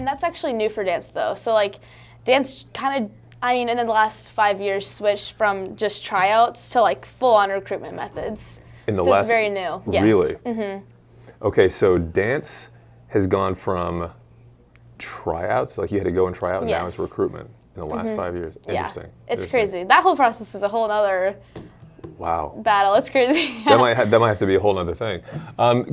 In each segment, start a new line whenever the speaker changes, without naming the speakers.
And that's actually new for dance, though. So, like, dance kind of, in the last 5 years, switched from just tryouts to, like, full-on recruitment methods. It's very new. Yes.
Really?
Mm-hmm.
Okay, so dance has gone from tryouts, like you had to go and try out, and now it's recruitment in the last 5 years. Interesting.
Yeah, it's crazy. That whole process is a whole other battle. It's crazy.
that might have to be a whole other thing.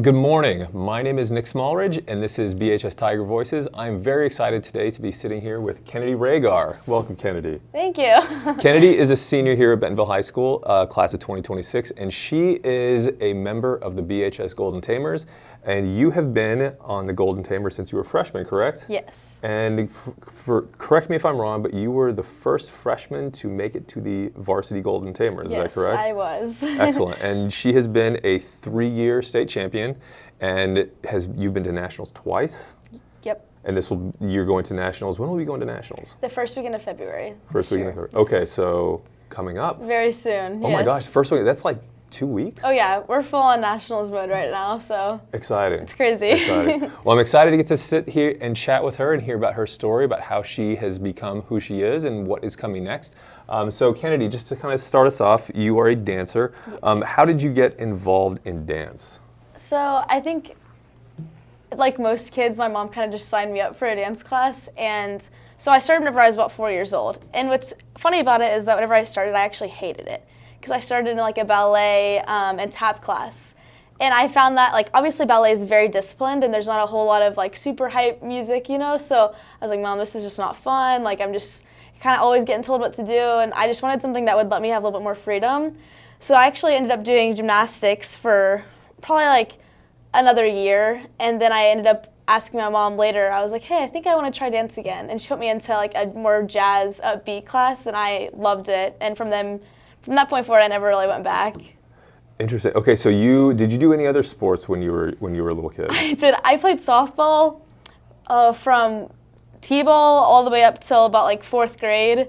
Good morning. My name is Nick Smallridge, and this is BHS Tiger Voices. I'm very excited today to be sitting here with Kennedy Ragar. Yes. Welcome, Kennedy.
Thank you.
Kennedy is a senior here at Bentonville High School, class of 2026, and she is a member of the BHS Golden Tamers. And you have been on the Golden Tamer since you were a freshman, correct?
Yes.
And correct me if I'm wrong, but you were the first freshman to make it to the varsity Golden Tamers, is that correct?
Yes, I was.
Excellent. And she has been a 3-year state champion, and you've been to nationals twice?
Yep.
And you're going to nationals. When will we go into nationals?
The first weekend of February.
First weekend of February. Okay, so coming up.
Very soon,
Oh my gosh, first weekend, that's like 2 weeks?
Oh yeah, we're full on nationals mode right now, so.
Exciting.
It's crazy.
Exciting. Well, I'm excited to get to sit here and chat with her and hear about her story, about how she has become who she is and what is coming next. So Kennedy, just to kind of start us off, you are a dancer.
Yes.
How did you get involved in dance?
So I think, like most kids, my mom kind of just signed me up for a dance class, and so I started whenever I was about 4 years old. And what's funny about it is that whenever I started, I actually hated it. Because I started in like a ballet and tap class. And I found that, like, obviously ballet is very disciplined and there's not a whole lot of like super hype music, you know? So I was like, Mom, this is just not fun. Like, I'm just kind of always getting told what to do. And I just wanted something that would let me have a little bit more freedom. So I actually ended up doing gymnastics for probably like another year. And then I ended up asking my mom later, I was like, hey, I think I want to try dance again. And she put me into like a more jazz upbeat class and I loved it. And from that point forward, I never really went back.
Interesting. Okay, so did you do any other sports when you were a little kid?
I did. I played softball from t-ball all the way up till about like 4th grade.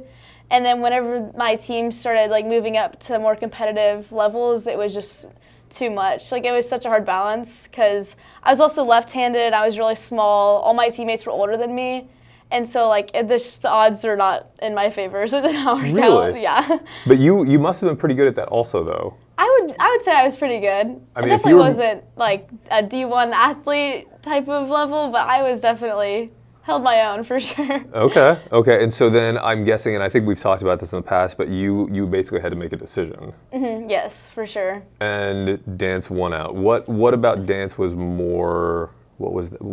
And then whenever my team started like moving up to more competitive levels, it was just too much. Like, it was such a hard balance because I was also left-handed. I was really small. All my teammates were older than me. And so, like, the odds are not in my favor, so it didn't work out.
Really?
Yeah.
But you must have been pretty good at that also, though.
I would say I was pretty good. I definitely wasn't, like, a D1 athlete type of level, but I was definitely held my own for sure.
Okay. And so then I'm guessing, and I think we've talked about this in the past, but you basically had to make a decision.
Mm-hmm. Yes, for sure.
And dance won out. What about dance was more,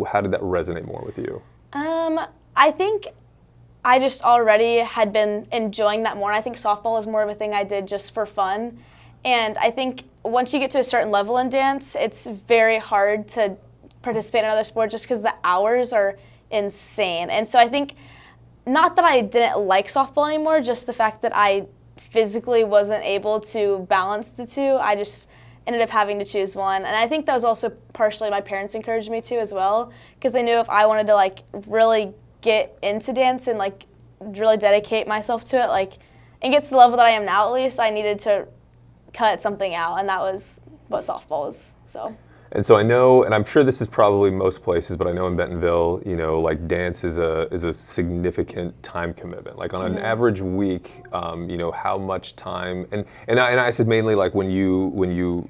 how did that resonate more with you?
I think I just already had been enjoying that more. And I think softball was more of a thing I did just for fun. And I think once you get to a certain level in dance, it's very hard to participate in another sport just because the hours are insane. And so I think, not that I didn't like softball anymore, just the fact that I physically wasn't able to balance the two, I just ended up having to choose one. And I think that was also partially my parents encouraged me to as well, because they knew if I wanted to like really get into dance and like really dedicate myself to it, like, and get to the level that I am now at least, I needed to cut something out, and that was what softball was. So.
And so I know, and I'm sure this is probably most places, but I know in Bentonville, you know, like dance is a significant time commitment. Like on an average week, you know, how much time, and I said mainly like when you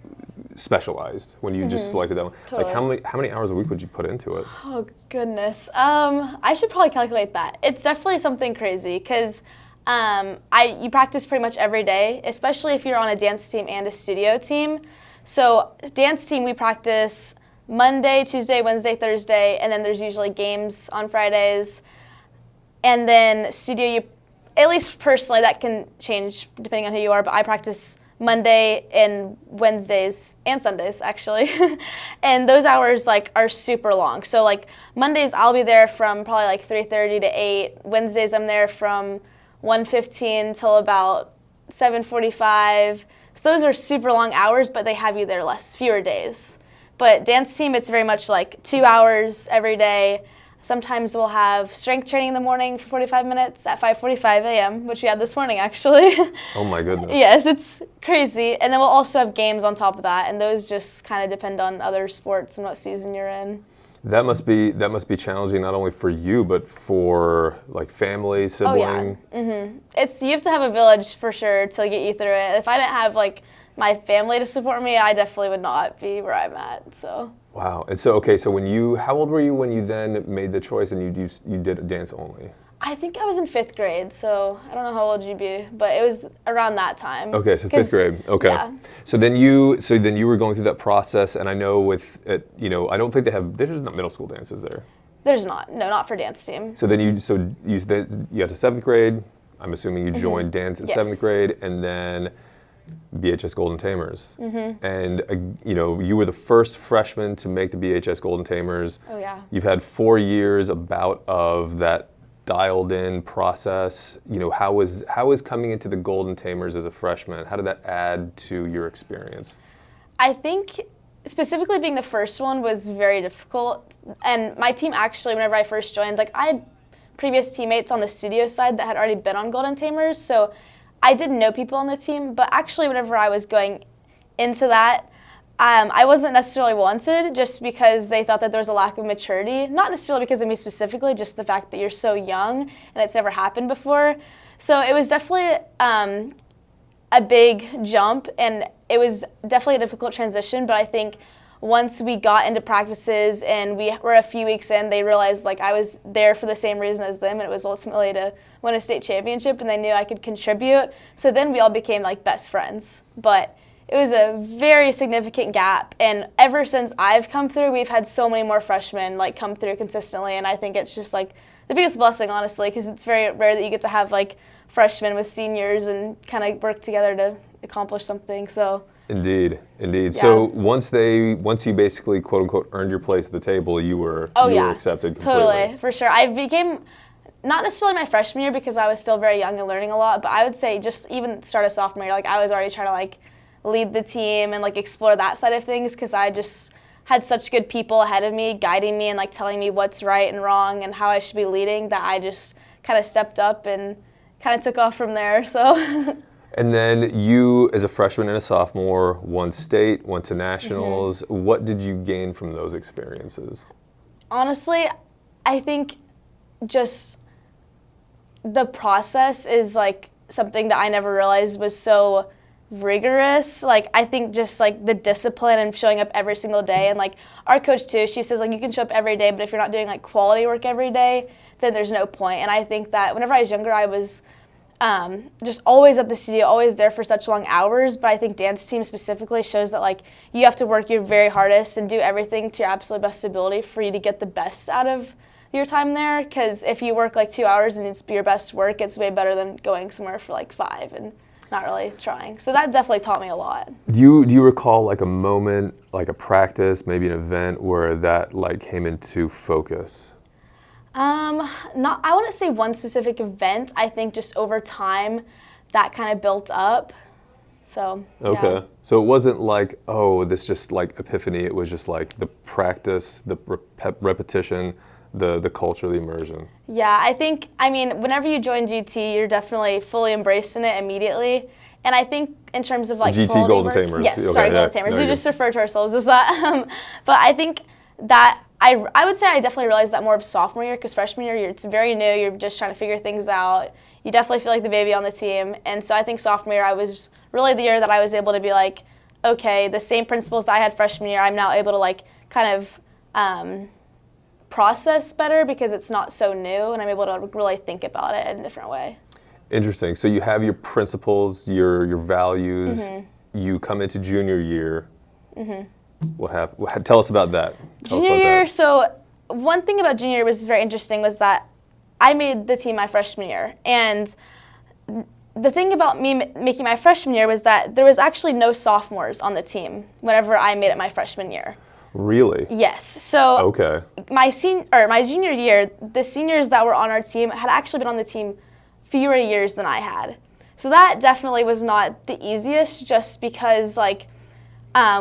specialized, when you just selected that one.
Totally.
Like how many hours a week would you put into it?
Oh goodness, I should probably calculate that. It's definitely something crazy because you practice pretty much every day, especially if you're on a dance team and a studio team. So dance team, we practice Monday, Tuesday, Wednesday, Thursday, and then there's usually games on Fridays. And then studio, at least personally, that can change depending on who you are, but I practice Monday and Wednesdays and Sundays, actually. And those hours like are super long. So like Mondays, I'll be there from probably like 3:30 to 8. Wednesdays, I'm there from 1:15 till about 7:45. So those are super long hours, but they have you there fewer days. But dance team, it's very much like 2 hours every day. Sometimes we'll have strength training in the morning for 45 minutes at 5:45 a.m., which we had this morning, actually.
Oh, my goodness.
Yes, it's crazy. And then we'll also have games on top of that, and those just kind of depend on other sports and what season you're in.
That must be challenging not only for you but for like family, sibling.
Oh yeah. You have to have a village for sure to get you through it. If I didn't have like my family to support me, I definitely would not be where I'm at. So.
Wow. And so okay, so how old were you when you then made the choice and you did dance only?
I think I was in 5th grade, so I don't know how old you'd be, but it was around that time.
Okay, so 5th grade. Okay.
Yeah.
So then you were going through that process, and I know with it, I don't think there's not middle school dances there.
There's not. No, not for dance team.
So then you got to 7th grade. I'm assuming you joined dance in 7th grade, and then BHS Golden Tamers. And you were the first freshman to make the BHS Golden Tamers.
Oh yeah.
You've had 4 years of that dialed in process. How is coming into the Golden Tamers as a freshman? How did that add to your experience?
I think specifically being the first one was very difficult. And my team actually, whenever I first joined, like I had previous teammates on the studio side that had already been on Golden Tamers, so I didn't know people on the team. But actually, whenever I was going into that, I wasn't necessarily wanted just because they thought that there was a lack of maturity. Not necessarily because of me specifically, just the fact that you're so young and it's never happened before. So it was definitely a big jump, and it was definitely a difficult transition. But I think once we got into practices and we were a few weeks in, they realized like I was there for the same reason as them, and it was ultimately to win a state championship, and they knew I could contribute. So then we all became like best friends. But it was a very significant gap, and ever since I've come through, we've had so many more freshmen like come through consistently, and I think it's just like the biggest blessing, honestly, because it's very rare that you get to have like freshmen with seniors and kind of work together to accomplish something. So
Indeed.
Yeah.
So once you basically quote unquote earned your place at the table, you were accepted completely.
Totally, for sure. I became not necessarily my freshman year because I was still very young and learning a lot, but I would say just even start a sophomore year, like I was already trying to like lead the team and like explore that side of things because I just had such good people ahead of me guiding me and like telling me what's right and wrong and how I should be leading that I just kind of stepped up and kind of took off from there. So.
And then you, as a freshman and a sophomore, won state, went to nationals. What did you gain from those experiences?
Honestly, I think just the process is like something that I never realized was so rigorous. Like I think just like the discipline and showing up every single day, and like our coach too, she says like you can show up every day, but if you're not doing like quality work every day, then there's no point. And I think that whenever I was younger, I was just always at the studio, always there for such long hours. But I think dance team specifically shows that like you have to work your very hardest and do everything to your absolute best ability for you to get the best out of your time there. Because if you work like 2 hours and it's your best work, it's way better than going somewhere for like 5 and not really trying. So that definitely taught me a lot.
Do you recall like a moment, like a practice, maybe an event where that like came into focus?
I wouldn't say one specific event. I think just over time that kind of built up. So,
okay.
Yeah.
So it wasn't like, oh, this just like epiphany. It was just like the practice, the repetition, the culture, the immersion.
Yeah, I mean, whenever you join GT, you're definitely fully embracing it immediately. And I think in terms of like
GT Golden Tamers.
Yes,
okay,
sorry, Golden Tamers. We just refer to ourselves as that. But I think that I would say I definitely realized that more of sophomore year, because freshman year, it's very new. You're just trying to figure things out. You definitely feel like the baby on the team. And so I think sophomore year, I was really the year that I was able to be like, okay, the same principles that I had freshman year, I'm now able to like kind of process better because it's not so new, and I'm able to really think about it in a different way.
Interesting. So you have your principles, your values. You come into junior year. What happened? Tell us about that.
Junior year, so one thing about junior year was very interesting was that I made the team my freshman year. And the thing about me making my freshman year was that there was actually no sophomores on the team whenever I made it my freshman year.
Really?
Yes. So
okay.
My junior year, the seniors that were on our team had actually been on the team fewer years than I had. So that definitely was not the easiest, just because like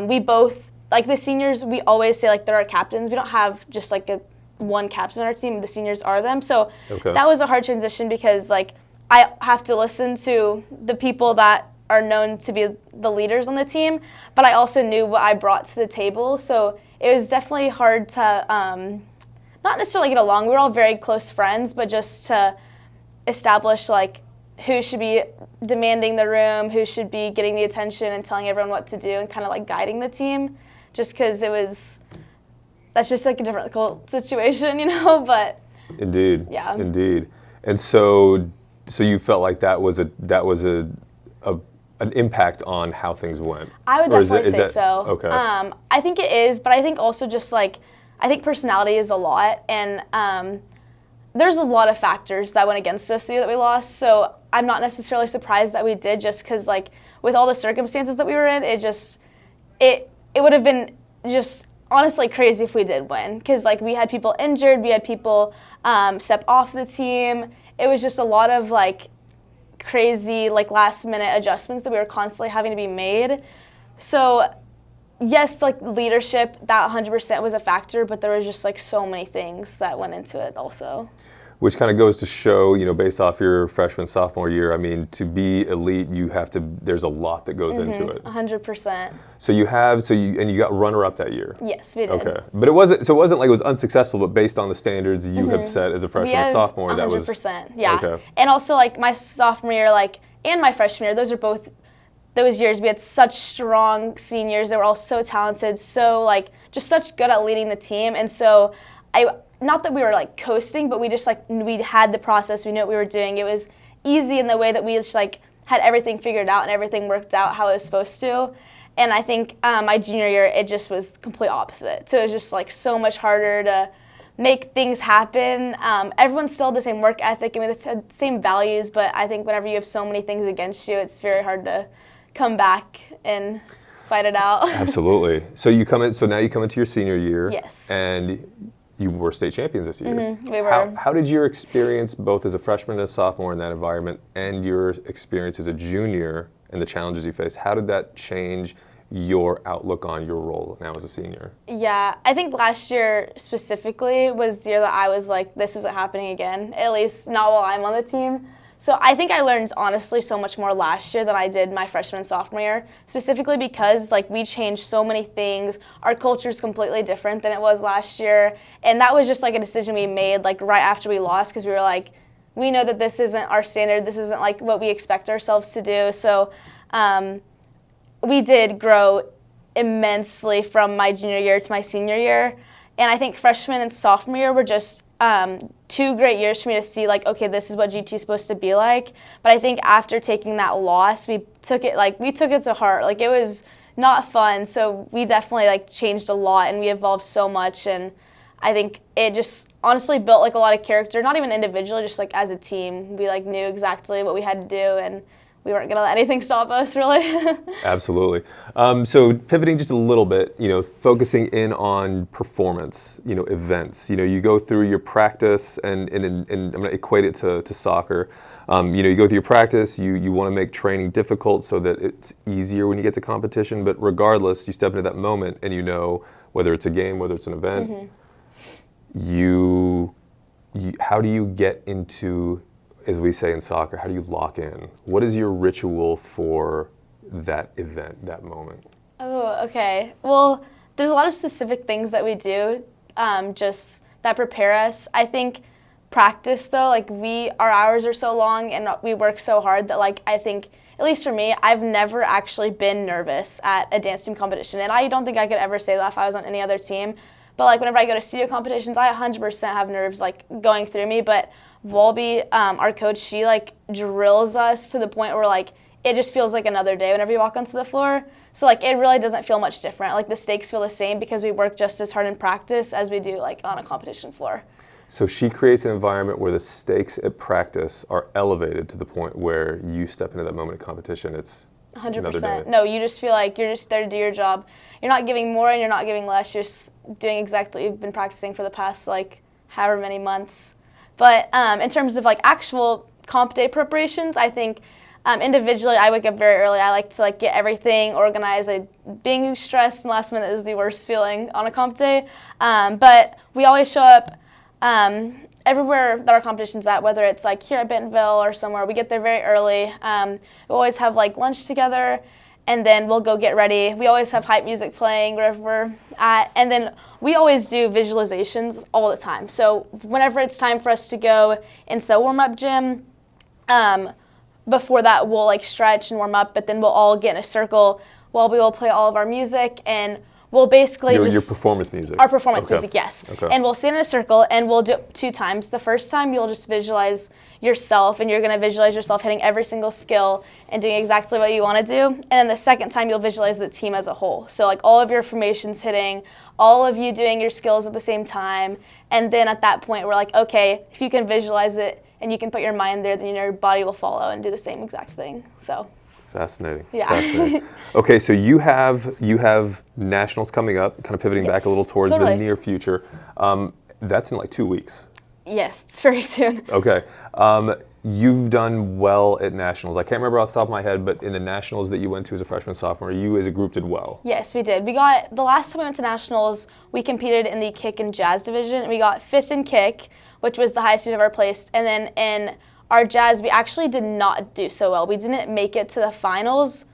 we both, like the seniors, we always say like they're our captains. We don't have just like one captain on our team. The seniors are them. So that was a hard transition because like I have to listen to the people that are known to be the leaders on the team, but I also knew what I brought to the table. So it was definitely hard to not necessarily get along. We were all very close friends, but just to establish like who should be demanding the room, who should be getting the attention and telling everyone what to do and kind of like guiding the team, just because that's just like a difficult situation, but.
Indeed.
Yeah.
Indeed. And so you felt like that was an impact on how things went?
I would definitely say so.
Okay.
I think it is, but I think also just like, I think personality is a lot, and there's a lot of factors that went against us the year that we lost, so I'm not necessarily surprised that we did, just because like with all the circumstances that we were in, it would have been just honestly crazy if we did win, because like we had people injured, we had people step off the team. It was just a lot of like crazy like last minute adjustments that we were constantly having to be made. So yes, like leadership, that 100% was a factor, but there was just like so many things that went into it also.
Which kind of goes to show, based off your freshman, sophomore year, I mean, to be elite, there's a lot that goes into it.
100%.
So you got runner-up that year?
Yes, we did.
Okay. But it wasn't like it was unsuccessful, but based on the standards you have set as a freshman and sophomore, 100%,
that was 100%, yeah.
Okay.
And also like my sophomore year, like, and my freshman year, those years we had such strong seniors. They were all so talented, so like just such good at leading the team. And so not that we were like coasting, but we just like, we had the process, we knew what we were doing. It was easy in the way that we just like had everything figured out and everything worked out how it was supposed to. And I think my junior year, it just was complete opposite. So it was just like so much harder to make things happen. Everyone still had the same work ethic, and we had the same values, but I think whenever you have so many things against you, it's very hard to come back and fight it out.
Absolutely. So now you come into your senior year.
Yes.
And you were state champions this year.
Mm-hmm, we were.
How did your experience, both as a freshman and a sophomore in that environment, and your experience as a junior and the challenges you faced, how did that change your outlook on your role now as a senior?
Yeah, I think last year specifically was the year that I was like, this isn't happening again, at least not while I'm on the team. So I think I learned, honestly, so much more last year than I did my freshman and sophomore year, specifically because like we changed so many things. Our culture is completely different than it was last year, and that was just like a decision we made like right after we lost, because we were like, we know that this isn't our standard, this isn't like what we expect ourselves to do. So we did grow immensely from my junior year to my senior year, and I think freshman and sophomore year were just 2 great years for me to see like, okay, this is what GT is supposed to be like. But I think after taking that loss, we took it to heart. Like, it was not fun, so we definitely like changed a lot, and we evolved so much, and I think it just honestly built like a lot of character, not even individually, just like as a team. We like knew exactly what we had to do, and we weren't going to let anything stop us, really. Absolutely.
So pivoting just a little bit, focusing in on performance, events. You go through your practice, and I'm going to equate it to soccer. You go through your practice, you want to make training difficult so that it's easier when you get to competition, but regardless, you step into that moment and whether it's a game, whether it's an event, how do you get into, as we say in soccer, how do you lock in? What is your ritual for that event, that moment?
Oh, okay. Well, there's a lot of specific things that we do just that prepare us. I think practice, though, like our hours are so long and we work so hard that like I think, at least for me, I've never actually been nervous at a dance team competition. And I don't think I could ever say that if I was on any other team. But like whenever I go to studio competitions, I 100% have nerves like going through me. But Volby, our coach, she like drills us to the point where like it just feels like another day whenever you walk onto the floor. So like it really doesn't feel much different. Like the stakes feel the same because we work just as hard in practice as we do like on a competition floor.
So she creates an environment where the stakes at practice are elevated to the point where you step into that moment of competition. It's
100%. No, you just feel like you're just there to do your job. You're not giving more and you're not giving less. You're just doing exactly what you've been practicing for the past like however many months. But in terms of like actual comp day preparations, I think individually I wake up very early. I like to like get everything organized. Being stressed in last minute is the worst feeling on a comp day. But we always show up everywhere that our competition's at, whether it's like here at Bentonville or somewhere. We get there very early. We always have like lunch together, and then we'll go get ready. We always have hype music playing wherever we're at, and then we always do visualizations all the time. So whenever it's time for us to go into the warm-up gym, before that we'll like stretch and warm up, but then we'll all get in a circle while we will play all of our music, and we'll basically
your performance music.
Our performance music, yes.
Okay.
And we'll stand in a circle, and we'll do it 2 times. The first time, you'll just visualize yourself, and you're going to visualize yourself hitting every single skill and doing exactly what you want to do. And then the second time, you'll visualize the team as a whole. So like all of your formations hitting, all of you doing your skills at the same time. And then at that point, we're like, okay, if you can visualize it and you can put your mind there, then your body will follow and do the same exact thing. So.
Fascinating.
Yeah.
Fascinating. Okay, so you have nationals coming up, kind of pivoting back a little towards the near future. That's in like 2 weeks.
Yes, it's very soon.
Okay. You've done well at nationals. I can't remember off the top of my head, but in the nationals that you went to as a freshman, sophomore, you as a group did well.
Yes, we did. The last time we went to nationals, we competed in the kick and jazz division, and we got 5th in kick, which was the highest we've ever placed. And then in our jazz, we actually did not do so well. We didn't make it to the finals,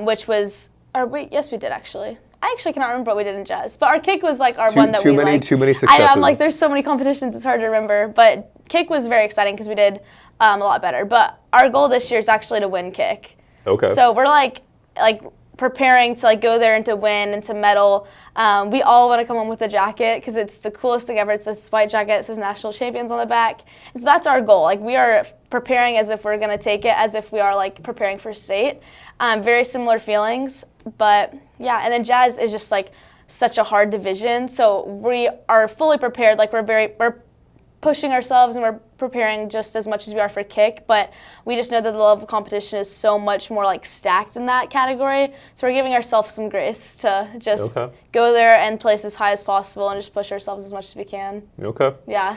which was, yes, we did actually. I actually cannot remember what we did in jazz, but our kick was like our one that we liked.
Too many successes.
I'm like, there's so many competitions, it's hard to remember, but kick was very exciting because we did a lot better. But our goal this year is actually to win kick.
Okay.
So we're like preparing to like go there and to win and to medal. We all want to come home with a jacket because it's the coolest thing ever. It's this white jacket that says National Champions on the back. And so that's our goal. Like we are preparing as if we're going to take it, as if we are like preparing for state. Very similar feelings, but yeah. And then jazz is just like such a hard division. So we are fully prepared. Like we're pushing ourselves and we're preparing just as much as we are for kick, but we just know that the level of competition is so much more like stacked in that category. So we're giving ourselves some grace to just go there and place as high as possible and just push ourselves as much as we can.
Okay.
Yeah.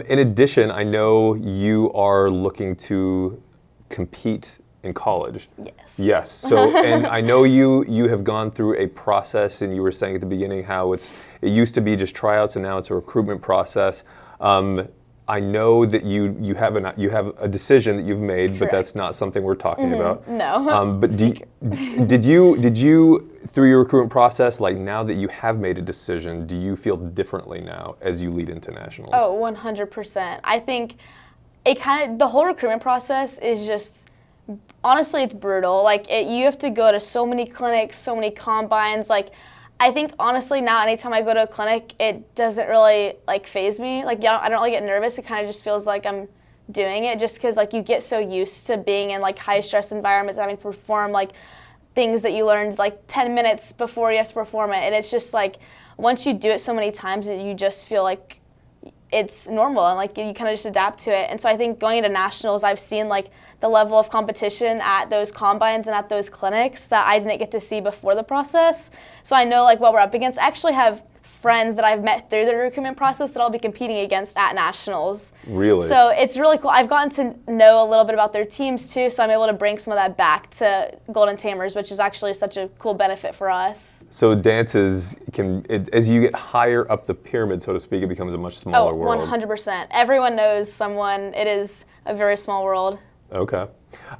In addition, I know you are looking to compete in college.
Yes.
Yes. So, and I know you have gone through a process, and you were saying at the beginning how it used to be just tryouts and now it's a recruitment process. I know that you have a decision that you've made,
Correct.
But that's not something we're talking about.
No.
But did you through your recruitment process, like now that you have made a decision, do you feel differently now as you lead into nationals?
Oh, 100%. I think the whole recruitment process is just, honestly, it's brutal. Like you have to go to so many clinics, so many combines. Like I think honestly now, anytime I go to a clinic, it doesn't really like faze me. Like I don't really get nervous. It kind of just feels like I'm doing it, just because like you get so used to being in like high stress environments, having to perform like things that you learned like 10 minutes before you have to perform it. And it's just like once you do it so many times, you just feel like it's normal and like you kind of just adapt to it. And so I think going into nationals, I've seen like the level of competition at those combines and at those clinics that I didn't get to see before the process. So I know like what we're up against. I actually have friends that I've met through the recruitment process that I'll be competing against at nationals.
Really?
So it's really cool. I've gotten to know a little bit about their teams too, so I'm able to bring some of that back to Golden Tamers, which is actually such a cool benefit for us.
So dances as you get higher up the pyramid, so to speak, it becomes a much smaller world.
100%. Everyone knows someone. It is a very small world.
Okay.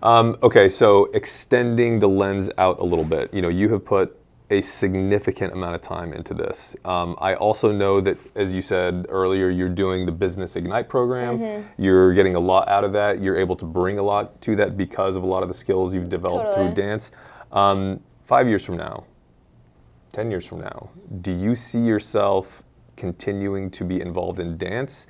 Okay, so extending the lens out a little bit, you have put a significant amount of time into this. I also know that, as you said earlier, you're doing the Business Ignite program. Mm-hmm. You're getting a lot out of that. You're able to bring a lot to that because of a lot of the skills you've developed through dance. 5 years from now, 10 years from now, do you see yourself continuing to be involved in dance?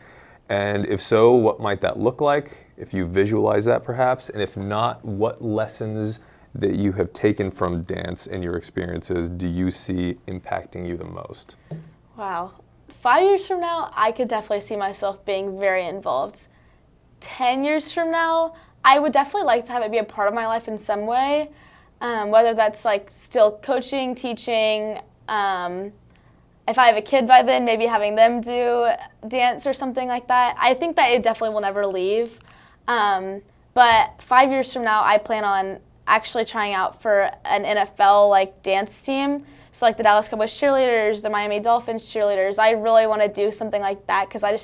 And if so, what might that look like? If you visualize that perhaps, and if not, what lessons that you have taken from dance and your experiences do you see impacting you the most?
Wow. 5 years from now, I could definitely see myself being very involved. 10 years from now, I would definitely like to have it be a part of my life in some way, whether that's like still coaching, teaching. If I have a kid by then, maybe having them do dance or something like that. I think that it definitely will never leave. But 5 years from now, I plan on actually trying out for an NFL like dance team. So like the Dallas Cowboys cheerleaders, the Miami Dolphins cheerleaders. I really want to do something like that because I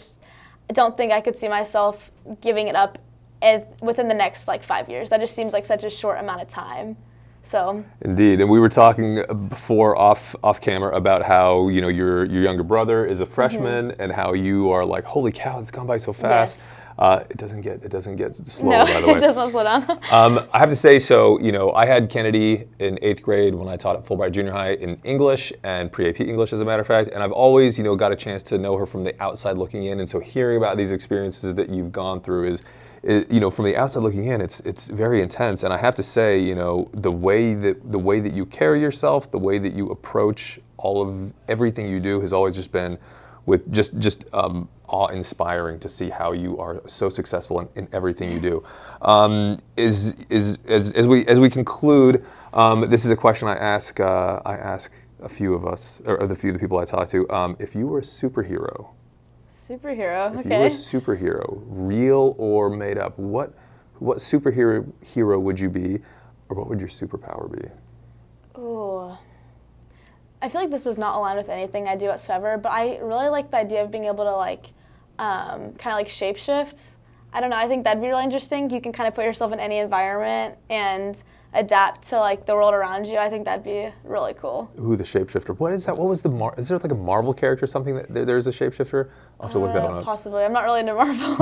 don't think I could see myself giving it up within the next like 5 years. That just seems like such a short amount of time. So
indeed, and we were talking before off camera about how your younger brother is a freshman and how you are like, holy cow, it's gone by so fast.
Yes.
It doesn't get slower, by the way.
No, it does not slow down.
I have to say, so I had Kennedy in 8th grade when I taught at Fulbright Junior High in English and pre-AP English, as a matter of fact, and I've always got a chance to know her from the outside looking in, and so hearing about these experiences that you've gone through is from the outside looking in, it's very intense. And I have to say, the way that you carry yourself, the way that you approach everything you do has always just been with just awe-inspiring to see how you are so successful in everything you do. As we conclude, this is a question I ask a few of us, or the people I talk to. If you were a superhero.
Superhero,
If you were a superhero, real or made up, what superhero would you be, or what would your superpower be?
Ooh. I feel like this is not aligned with anything I do whatsoever, but I really like the idea of being able to kind of like shapeshift. I don't know, I think that'd be really interesting. You can kind of put yourself in any environment and adapt to the world around you. I think that'd be really cool.
Ooh, the shapeshifter. What is that? What was is there like a Marvel character or something that there's a shapeshifter? I'll have to look that one up.
Possibly. I'm not really into Marvel.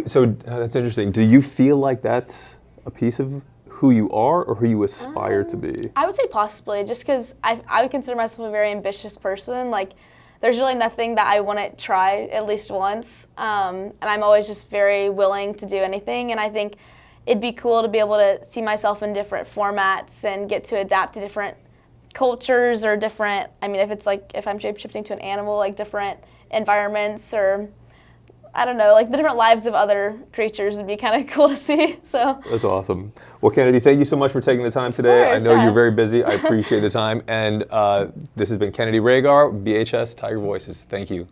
So that's interesting. Do you feel like that's a piece of who you are or who you aspire to be?
I would say possibly, just because I would consider myself a very ambitious person. There's really nothing that I wouldn't try at least once. And I'm always just very willing to do anything. And I think it'd be cool to be able to see myself in different formats and get to adapt to different cultures or different, if I'm shape-shifting to an animal, different environments, or I don't know, the different lives of other creatures would be kind of cool to see. So
that's awesome. Well, Kennedy, thank you so much for taking the time today. I know you're very busy. I appreciate the time. And this has been Kennedy Ragar, BHS Tiger Voices. Thank you.